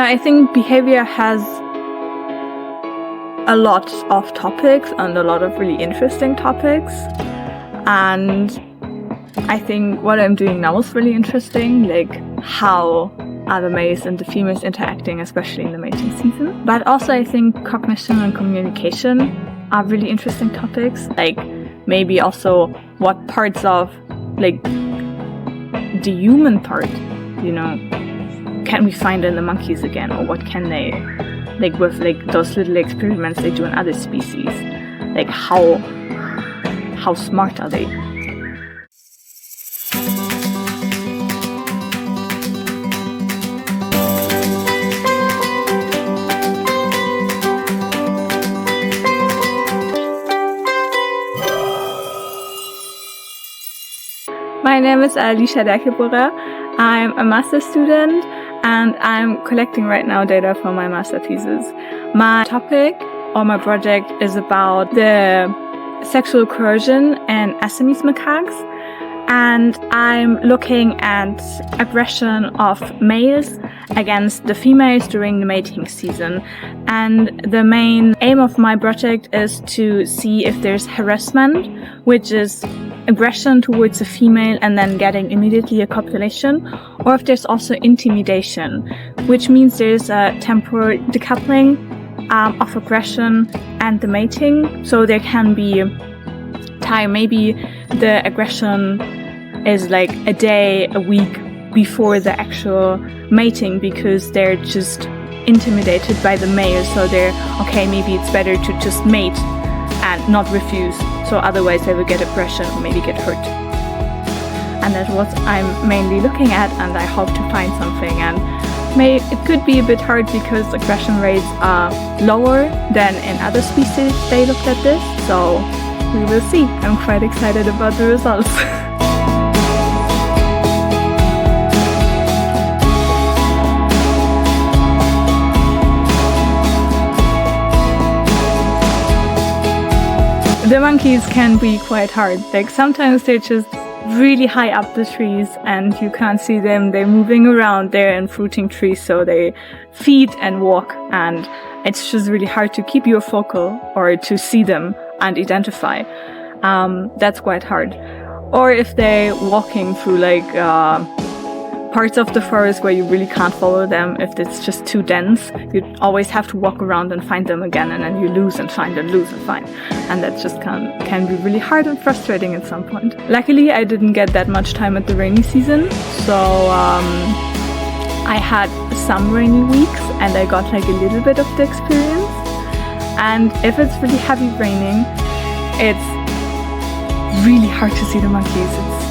I think behavior has a lot of topics and a lot of really interesting topics. And I think what I'm doing now is really interesting, like how are the males and the females interacting, especially in the mating season. But also I think cognition and communication are really interesting topics, like maybe also what parts of like the human part, can we find in the monkeys again, or what can they, like with like those little experiments they do in other species, like how smart are they? My name is Alisha Deichelbohrer. I'm a master's student and I'm collecting right now data for my master thesis. My topic or my project is about the sexual coercion in Assamese macaques, and I'm looking at aggression of males against the females during the mating season. And the main aim of my project is to see if there's harassment, which is aggression towards a female and then getting immediately a copulation, or if there's also intimidation, which means there's a temporal decoupling of aggression and the mating. So there can be time, maybe the aggression is like a day, a week before the actual mating, because they're just intimidated by the male. So they're, okay, maybe it's better to just mate and not refuse. So otherwise they will get aggression or maybe get hurt. And that's what I'm mainly looking at, and I hope to find something. And it could be a bit hard because aggression rates are lower than in other species they looked at this. So we will see. I'm quite excited about the results. The monkeys can be quite hard. Like sometimes they're just really high up the trees and you can't see them. They're moving around. They're in fruiting trees, so they feed and walk, and it's just really hard to keep your focal or to see them and identify. That's quite hard. Or if they're walking through like parts of the forest where you really can't follow them, if it's just too dense, you always have to walk around and find them again, and then you lose and find and lose and find, and that just can be really hard and frustrating at some point. Luckily I didn't get that much time at the rainy season, so I had some rainy weeks and I got like a little bit of the experience. And if it's really heavy raining, it's really hard to see the monkeys. It's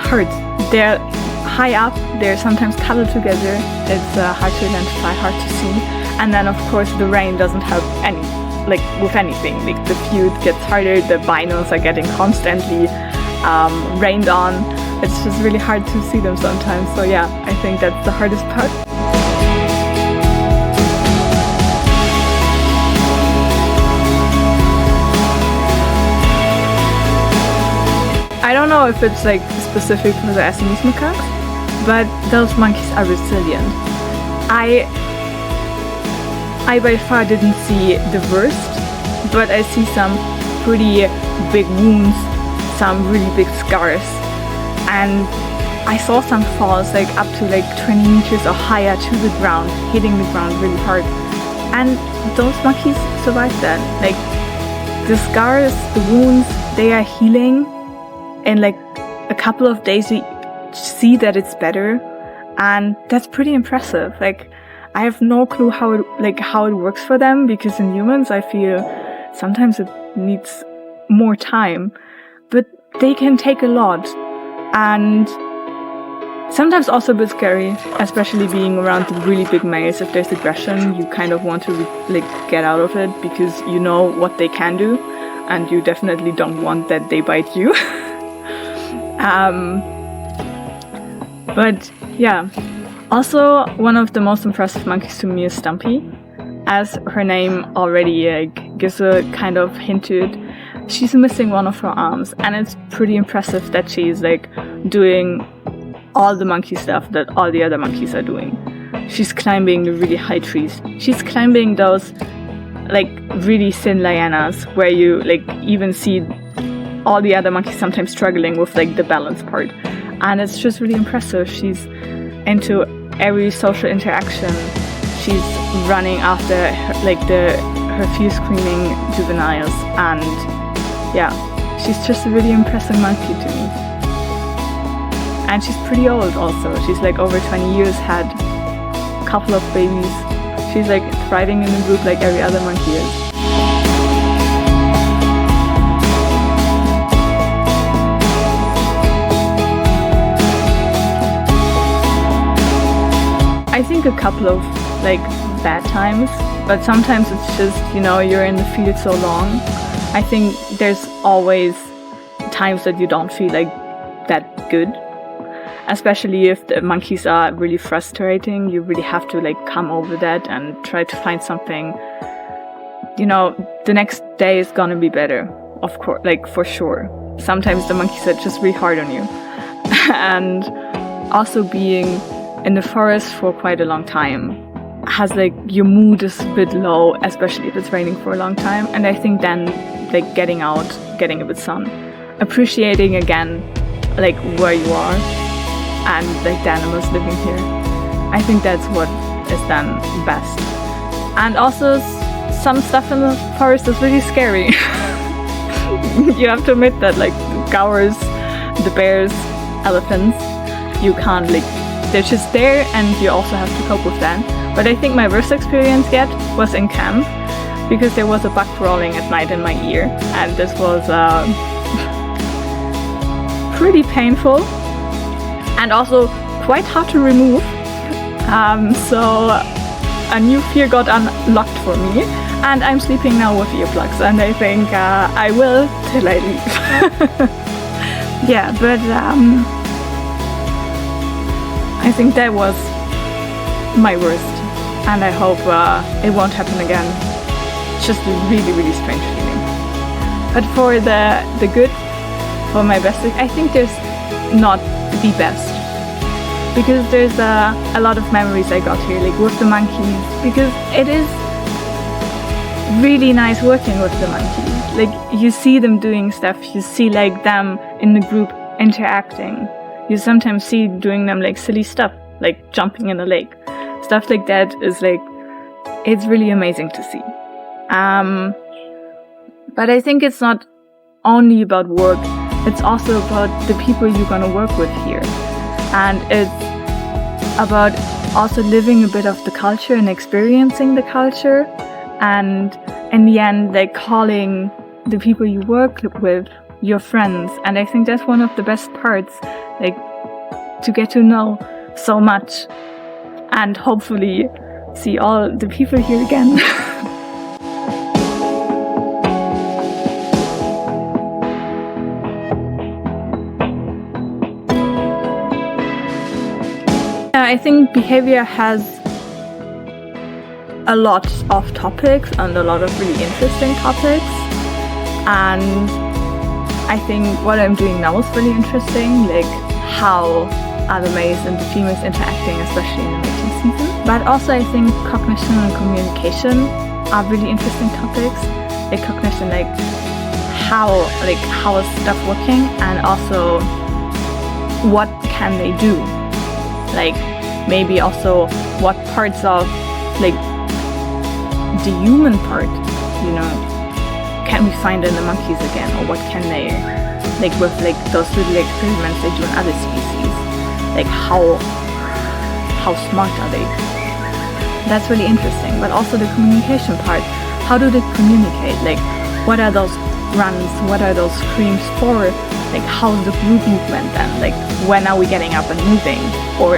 hard. They're high up, they're sometimes cuddled together. It's hard to identify, hard to see. And then of course the rain doesn't help with anything. Like the view gets harder, the binos are getting constantly rained on. It's just really hard to see them sometimes. So yeah, I think that's the hardest part. I don't know if it's like specific for the Assamese macaques, but those monkeys are resilient. I by far didn't see the worst, but I see some pretty big wounds, some really big scars, and I saw some falls like up to like 20 meters or higher to the ground, hitting the ground really hard. And those monkeys survived that. Like the scars, the wounds, they are healing. In like a couple of days you see that it's better, and that's pretty impressive. Like I have no clue how it works for them, because in humans I feel sometimes it needs more time, but they can take a lot, and sometimes also a bit scary, especially being around the really big males. If there's aggression, you kind of want to get out of it, because you know what they can do and you definitely don't want that they bite you. But yeah, also one of the most impressive monkeys to me is Stumpy. As her name already gives a kind of hint to it, she's missing one of her arms, and it's pretty impressive that she's like doing all the monkey stuff that all the other monkeys are doing. she's climbing the really high trees. She's climbing those like really thin lianas where you like even see all the other monkeys sometimes struggling with like the balance part. And it's just really impressive. She's into every social interaction. She's running after her few screaming juveniles, and yeah, she's just a really impressive monkey to me. And she's pretty old also. She's like over 20 years, had a couple of babies. She's like thriving in the group like every other monkey is. I think a couple of like bad times, but sometimes it's just, you know, you're in the field so long. I think there's always times that you don't feel like that good, especially if the monkeys are really frustrating. You really have to like come over that and try to find something, you know, the next day is gonna be better, of course, like for sure. Sometimes the monkeys are just really hard on you. And also being in the forest for quite a long time has like your mood is a bit low, especially if it's raining for a long time. And I think then like getting out, getting a bit sun, appreciating again like where you are and like the animals living here. I think that's what is done best. And also some stuff in the forest is really scary. You have to admit that, like the gaurs, the bears, elephants, you can't like, they're just there and you also have to cope with them. But I think my worst experience yet was in camp, because there was a bug crawling at night in my ear, and this was pretty painful and also quite hard to remove. So a new fear got unlocked for me, and I'm sleeping now with earplugs, and I think I will till I leave. Yeah, but I think that was my worst, and I hope it won't happen again. It's just a really, really strange feeling. But for the good, for my best, I think there's not the best, because there's a lot of memories I got here, like with the monkeys, because it is really nice working with the monkeys. Like you see them doing stuff, you see like them in the group interacting. You sometimes see doing them like silly stuff, like jumping in a lake. Stuff like that is like, it's really amazing to see. But I think it's not only about work, it's also about the people you're gonna work with here. And it's about also living a bit of the culture and experiencing the culture. And in the end, like calling the people you work with your friends. And I think that's one of the best parts, like to get to know so much and hopefully see all the people here again. I think behavior has a lot of topics and a lot of really interesting topics, and I think what I'm doing now is really interesting, like how are the males and the females interacting, especially in the mating season. But also I think cognition and communication are really interesting topics. Like cognition, like how is stuff working, and also what can they do, like maybe also what parts of like the human part, you know, can we find in the monkeys again, or what can they, like with like those little experiments they do in other species, like how smart are they? That's really interesting. But also the communication part, how do they communicate, like what are those runs, what are those screams for, like how's the group movement then, like when are we getting up and moving, or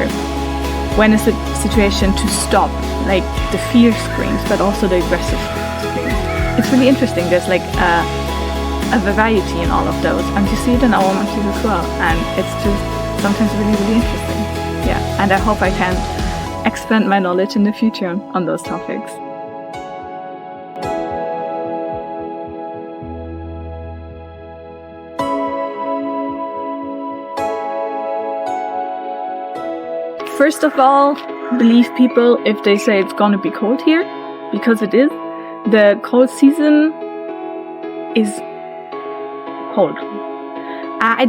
when is the situation to stop, like the fear screams but also the aggressive screams. It's really interesting. There's like a variety in all of those, and you see it in our monkeys as well, and it's just sometimes really, really interesting. Yeah, and I hope I can expand my knowledge in the future on those topics. First of all, believe people if they say it's gonna be cold here, because it is. The cold season is cold. I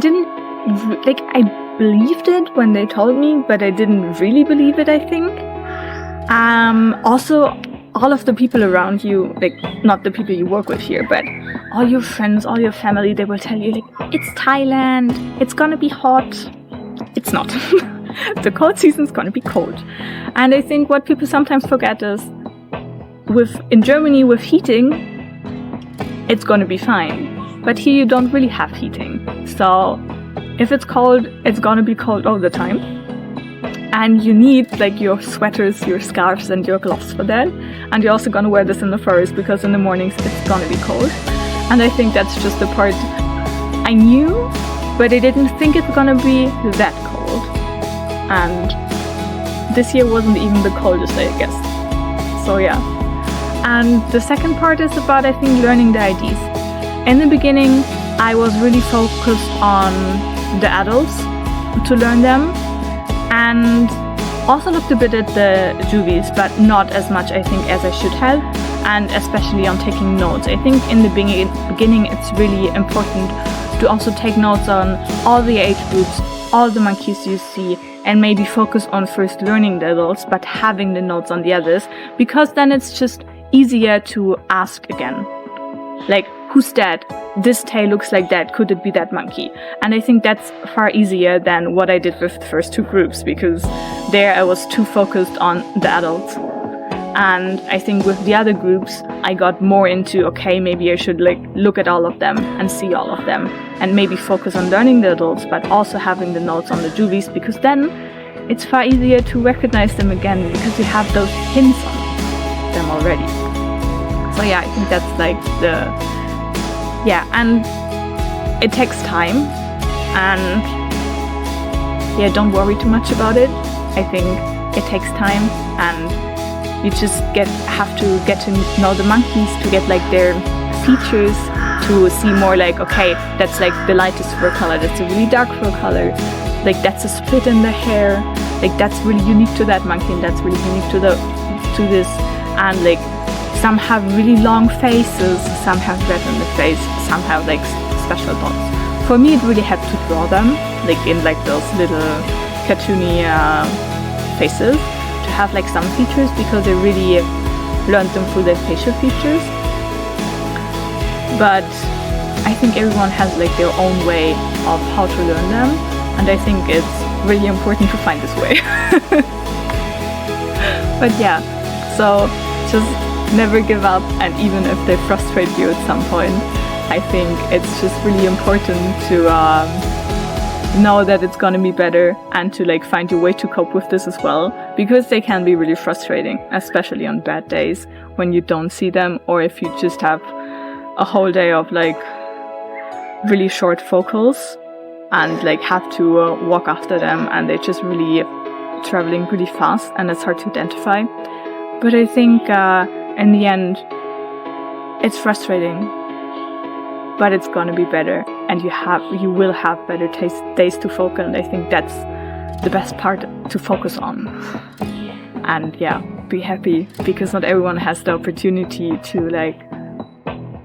believed it when they told me, but I didn't really believe it, I think. Also, all of the people around you, like, not the people you work with here, but all your friends, all your family, they will tell you, like, it's Thailand, it's gonna be hot. It's not. The cold season's gonna be cold. And I think what people sometimes forget is, in Germany, with heating, it's gonna be fine. But here you don't really have heating. So if it's cold, it's gonna be cold all the time. And you need like your sweaters, your scarves and your gloves for that. And you're also gonna wear this in the forest because in the mornings it's gonna be cold. And I think that's just the part I knew, but I didn't think it's gonna be that cold. And this year wasn't even the coldest, I guess. So yeah. And the second part is about, I think, learning the IDs. In the beginning, I was really focused on the adults to learn them, and also looked a bit at the juvies, but not as much, I think, as I should have, and especially on taking notes. I think in the beginning it's really important to also take notes on all the age groups, all the monkeys you see, and maybe focus on first learning the adults, but having the notes on the others, because then it's just easier to ask again. Like, who's that? This tail looks like that. Could it be that monkey? And I think that's far easier than what I did with the first two groups, because there I was too focused on the adults. And I think with the other groups, I got more into, okay, maybe I should like look at all of them and see all of them, and maybe focus on learning the adults, but also having the notes on the juvies, because then it's far easier to recognize them again, because you have those hints on them already. So yeah, I think that's like and it takes time, and yeah, don't worry too much about it. I think it takes time, and you just have to get to know the monkeys, to get like their features, to see more like, okay, that's like the lightest fur color, that's a really dark fur color, like that's a split in the hair, like that's really unique to that monkey, and that's really unique to this, and like some have really long faces, some have red in the face, some have like special dots. For me, it really had to draw them, like in like those little cartoony faces, to have like some features, because I really learned them through their facial features. But I think everyone has like their own way of how to learn them, and I think it's really important to find this way. But yeah, so just never give up, and even if they frustrate you at some point, I think it's just really important to know that it's gonna be better, and to like find your way to cope with this as well, because they can be really frustrating, especially on bad days when you don't see them, or if you just have a whole day of like really short focals and like have to walk after them, and they're just really traveling really fast, and it's hard to identify. But I think in the end, it's frustrating, but it's gonna be better, and you will have better days to focus, and I think that's the best part to focus on. And yeah, be happy, because not everyone has the opportunity to like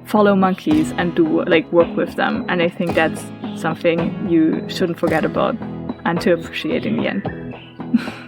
follow monkeys and do like work with them, and I think that's something you shouldn't forget about and to appreciate in the end.